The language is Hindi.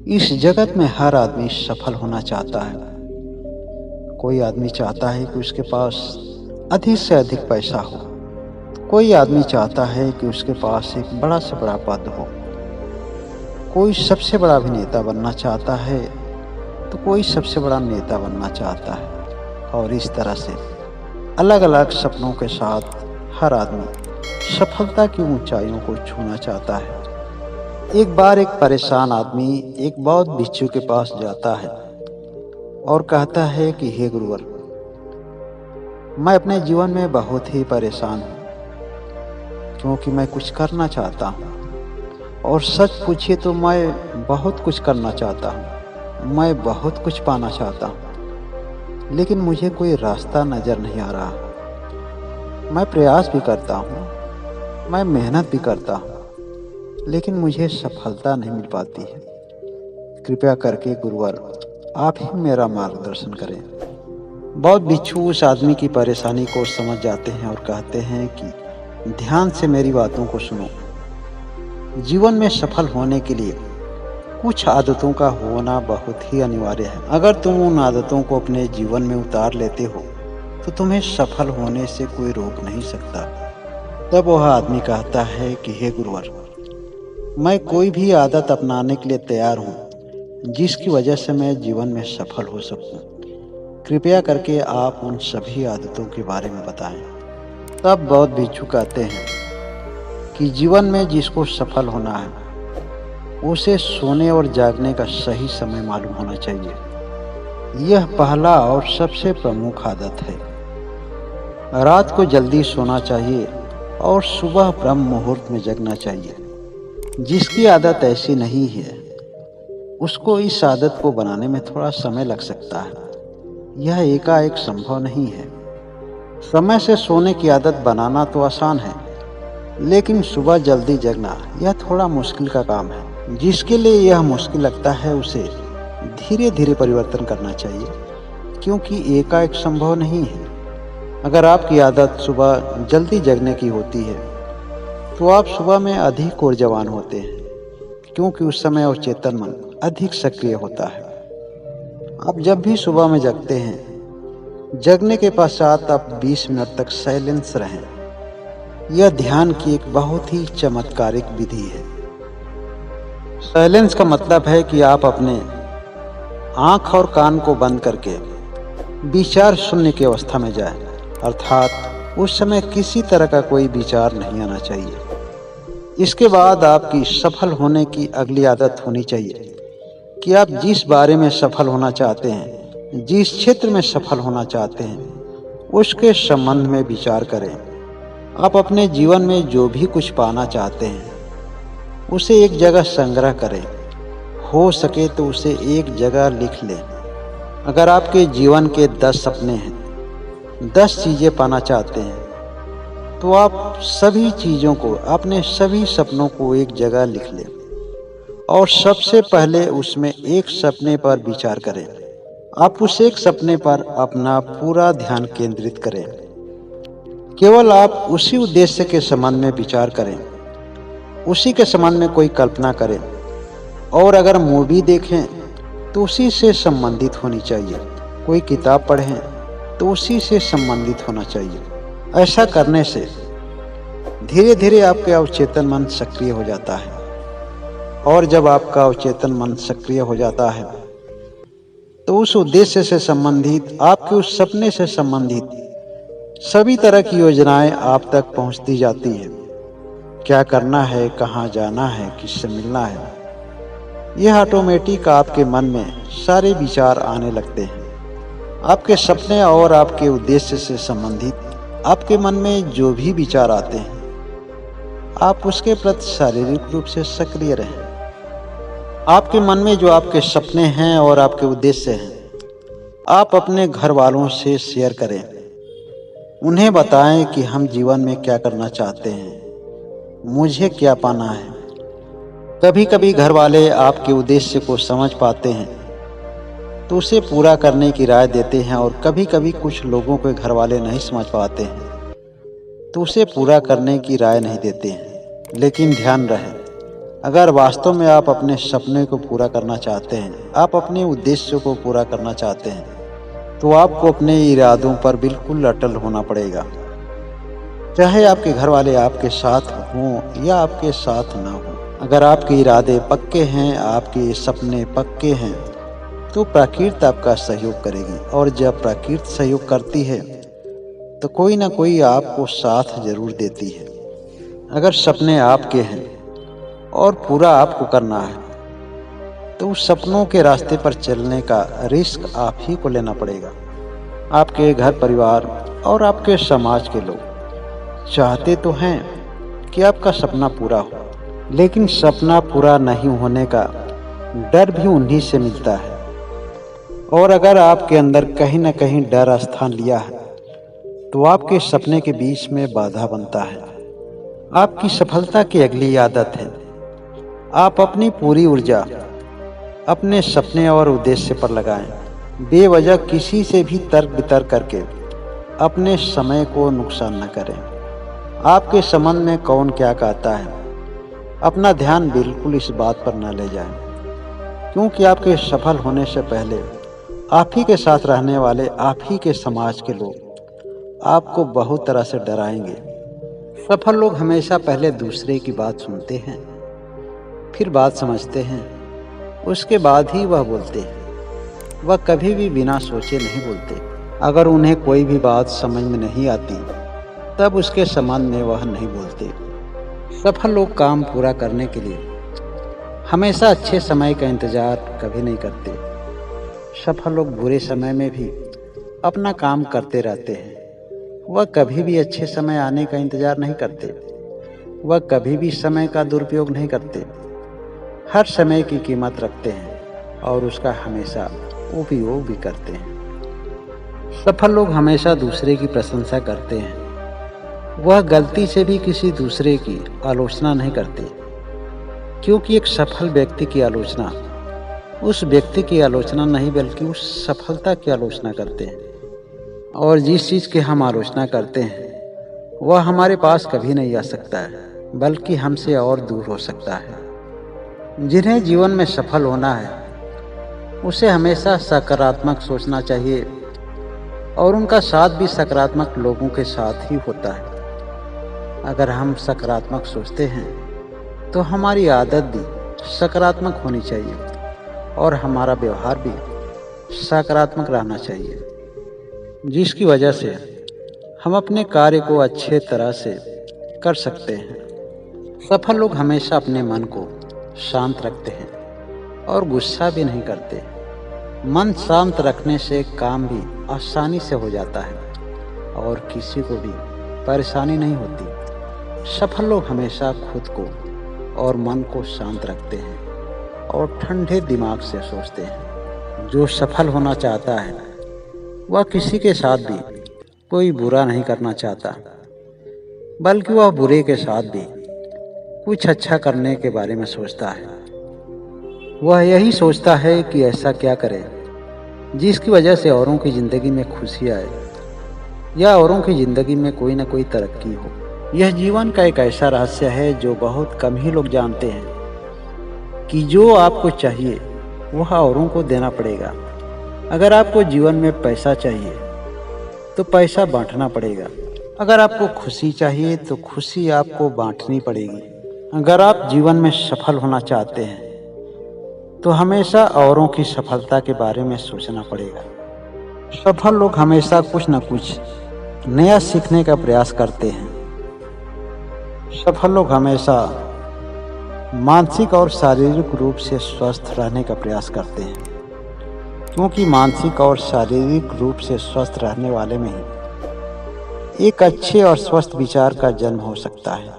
इस जगत में हर आदमी सफल होना चाहता है। कोई आदमी चाहता है कि उसके पास अधिक से अधिक पैसा हो। कोई आदमी चाहता है कि उसके पास एक बड़ा से बड़ा पद हो। कोई सबसे बड़ा अभिनेता बनना चाहता है तो कोई सबसे बड़ा नेता बनना चाहता है। और इस तरह से अलग अलग सपनों के साथ हर आदमी सफलता की ऊंचाइयों को छूना चाहता है। एक बार एक परेशान आदमी एक बहुत बिच्छू के पास जाता है और कहता है कि हे गुरुवर, मैं अपने जीवन में बहुत ही परेशान हूँ क्योंकि मैं कुछ करना चाहता हूँ। और सच पूछिए तो मैं बहुत कुछ करना चाहता हूँ, मैं बहुत कुछ पाना चाहता हूँ, लेकिन मुझे कोई रास्ता नज़र नहीं आ रहा। मैं प्रयास भी करता हूँ, मैं मेहनत भी करता हूँ, लेकिन मुझे सफलता नहीं मिल पाती है। कृपया करके गुरुवर आप ही मेरा मार्गदर्शन करें। बहुत बिच्छू उस आदमी की परेशानी को समझ जाते हैं और कहते हैं कि ध्यान से मेरी बातों को सुनो। जीवन में सफल होने के लिए कुछ आदतों का होना बहुत ही अनिवार्य है। अगर तुम उन आदतों को अपने जीवन में उतार लेते हो तो तुम्हें सफल होने से कोई रोक नहीं सकता। तब वह आदमी कहता है कि हे गुरुवर, मैं कोई भी आदत अपनाने के लिए तैयार हूँ जिसकी वजह से मैं जीवन में सफल हो सकूँ। कृपया करके आप उन सभी आदतों के बारे में बताएं। तब बहुत भिक्षु कहते हैं कि जीवन में जिसको सफल होना है उसे सोने और जागने का सही समय मालूम होना चाहिए। यह पहला और सबसे प्रमुख आदत है। रात को जल्दी सोना चाहिए और सुबह ब्रह्म मुहूर्त में जगना चाहिए। जिसकी आदत ऐसी नहीं है उसको इस आदत को बनाने में थोड़ा समय लग सकता है। यह एकाएक संभव नहीं है। समय से सोने की आदत बनाना तो आसान है, लेकिन सुबह जल्दी जगना यह थोड़ा मुश्किल का काम है। जिसके लिए यह मुश्किल लगता है उसे धीरे धीरे परिवर्तन करना चाहिए, क्योंकि एकाएक संभव नहीं है। अगर आपकी आदत सुबह जल्दी जगने की होती है तो आप सुबह में अधिक ऊर्जावान होते हैं, क्योंकि उस समय अवचेतन मन अधिक सक्रिय होता है। आप जब भी सुबह में जगते हैं, जगने के पश्चात आप 20 मिनट तक साइलेंस रहें। यह ध्यान की एक बहुत ही चमत्कारिक विधि है। साइलेंस का मतलब है कि आप अपने आँख और कान को बंद करके विचार शून्य की अवस्था में जाएं, अर्थात उस समय किसी तरह का कोई विचार नहीं आना चाहिए। इसके बाद आपकी सफल होने की अगली आदत होनी चाहिए कि आप जिस बारे में सफल होना चाहते हैं, जिस क्षेत्र में सफल होना चाहते हैं, उसके संबंध में विचार करें। आप अपने जीवन में जो भी कुछ पाना चाहते हैं उसे एक जगह संग्रह करें। हो सके तो उसे एक जगह लिख लें। अगर आपके जीवन के 10 सपने हैं, 10 चीज़ें पाना चाहते हैं, तो आप सभी चीज़ों को, अपने सभी सपनों को एक जगह लिख लें और सबसे पहले उसमें एक सपने पर विचार करें। आप उस एक सपने पर अपना पूरा ध्यान केंद्रित करें। केवल आप उसी उद्देश्य के संबंध में विचार करें, उसी के संबंध में कोई कल्पना करें, और अगर मूवी देखें तो उसी से संबंधित होनी चाहिए। कोई किताब पढ़ें तो उसी से संबंधित होना चाहिए। ऐसा करने से धीरे धीरे आपके अवचेतन मन सक्रिय हो जाता है, और जब आपका अवचेतन मन सक्रिय हो जाता है तो उस उद्देश्य से संबंधित, आपके उस सपने से संबंधित सभी तरह की योजनाएं आप तक पहुंचती जाती हैं। क्या करना है, कहाँ जाना है, किससे मिलना है, यह ऑटोमेटिक आपके मन में सारे विचार आने लगते हैं। आपके सपने और आपके उद्देश्य से संबंधित आपके मन में जो भी विचार आते हैं, आप उसके प्रति शारीरिक रूप से सक्रिय रहें। आपके मन में जो आपके सपने हैं और आपके उद्देश्य हैं, आप अपने घर वालों से शेयर करें। उन्हें बताएं कि हम जीवन में क्या करना चाहते हैं, मुझे क्या पाना है। कभी कभी घर वाले आपके उद्देश्य को समझ पाते हैं तो उसे पूरा करने की राय देते हैं, और कभी कभी कुछ लोगों के घर वाले नहीं समझ पाते हैं तो उसे पूरा करने की राय नहीं देते हैं। लेकिन ध्यान रहे, अगर वास्तव में आप अपने सपने को पूरा करना चाहते हैं, आप अपने उद्देश्य को पूरा करना चाहते हैं, तो आपको अपने इरादों पर बिल्कुल अटल होना पड़ेगा। चाहे आपके घर वाले आपके साथ हों या आपके साथ ना हों। अगर आपके इरादे पक्के हैं, आपके सपने पक्के हैं, तो प्रकृति आपका सहयोग करेगी। और जब प्रकृति सहयोग करती है तो कोई ना कोई आपको साथ जरूर देती है। अगर सपने आपके हैं और पूरा आपको करना है, तो उस सपनों के रास्ते पर चलने का रिस्क आप ही को लेना पड़ेगा। आपके घर परिवार और आपके समाज के लोग चाहते तो हैं कि आपका सपना पूरा हो, लेकिन सपना पूरा नहीं होने का डर भी उन्हीं से मिलता है। और अगर आपके अंदर कहीं ना कहीं डर स्थान लिया है, तो आपके सपने के बीच में बाधा बनता है। आपकी सफलता की अगली आदत है, आप अपनी पूरी ऊर्जा अपने सपने और उद्देश्य पर लगाएं। बेवजह किसी से भी तर्क वितर्क करके अपने समय को नुकसान न करें। आपके संबंध में कौन क्या कहता है, अपना ध्यान बिल्कुल इस बात पर न ले जाएं, क्योंकि आपके सफल होने से पहले आप ही के साथ रहने वाले आप ही के समाज के लोग आपको बहुत तरह से डराएंगे। सफल लोग हमेशा पहले दूसरे की बात सुनते हैं, फिर बात समझते हैं, उसके बाद ही वह बोलते हैं। वह कभी भी बिना सोचे नहीं बोलते। अगर उन्हें कोई भी बात समझ में नहीं आती, तब उसके संबंध में वह नहीं बोलते। सफल लोग काम पूरा करने के लिए हमेशा अच्छे समय का इंतजार कभी नहीं करते। सफल लोग बुरे समय में भी अपना काम करते रहते हैं। वह कभी भी अच्छे समय आने का इंतजार नहीं करते। वह कभी भी समय का दुरुपयोग नहीं करते। हर समय की कीमत रखते हैं और उसका हमेशा उपयोग भी करते हैं। सफल लोग हमेशा दूसरे की प्रशंसा करते हैं। वह गलती से भी किसी दूसरे की आलोचना नहीं करते, क्योंकि एक सफल व्यक्ति की आलोचना उस व्यक्ति की आलोचना नहीं बल्कि उस सफलता की आलोचना करते हैं। और जिस चीज़ की हम आलोचना करते हैं वह हमारे पास कभी नहीं आ सकता है, बल्कि हमसे और दूर हो सकता है। जिन्हें जीवन में सफल होना है उसे हमेशा सकारात्मक सोचना चाहिए, और उनका साथ भी सकारात्मक लोगों के साथ ही होता है। अगर हम सकारात्मक सोचते हैं तो हमारी आदत भी सकारात्मक होनी चाहिए और हमारा व्यवहार भी सकारात्मक रहना चाहिए, जिसकी वजह से हम अपने कार्य को अच्छे तरह से कर सकते हैं। सफल लोग हमेशा अपने मन को शांत रखते हैं और गुस्सा भी नहीं करते। मन शांत रखने से काम भी आसानी से हो जाता है और किसी को भी परेशानी नहीं होती। सफल लोग हमेशा खुद को और मन को शांत रखते हैं और ठंडे दिमाग से सोचते हैं। जो सफल होना चाहता है वह किसी के साथ भी कोई बुरा नहीं करना चाहता, बल्कि वह बुरे के साथ भी कुछ अच्छा करने के बारे में सोचता है। वह यही सोचता है कि ऐसा क्या करे जिसकी वजह से औरों की ज़िंदगी में खुशी आए या औरों की ज़िंदगी में कोई ना कोई तरक्की हो। यह जीवन का एक ऐसा रहस्य है जो बहुत कम ही लोग जानते हैं कि जो आपको चाहिए वह औरों को देना पड़ेगा। अगर आपको जीवन में पैसा चाहिए तो पैसा बांटना पड़ेगा। अगर आपको खुशी चाहिए तो खुशी आपको बांटनी पड़ेगी। अगर आप जीवन में सफल होना चाहते हैं तो हमेशा औरों की सफलता के बारे में सोचना पड़ेगा। सफल लोग हमेशा कुछ न कुछ नया सीखने का प्रयास करते हैं। सफल लोग हमेशा मानसिक और शारीरिक रूप से स्वस्थ रहने का प्रयास करते हैं, क्योंकि मानसिक और शारीरिक रूप से स्वस्थ रहने वाले में ही एक अच्छे और स्वस्थ विचार का जन्म हो सकता है।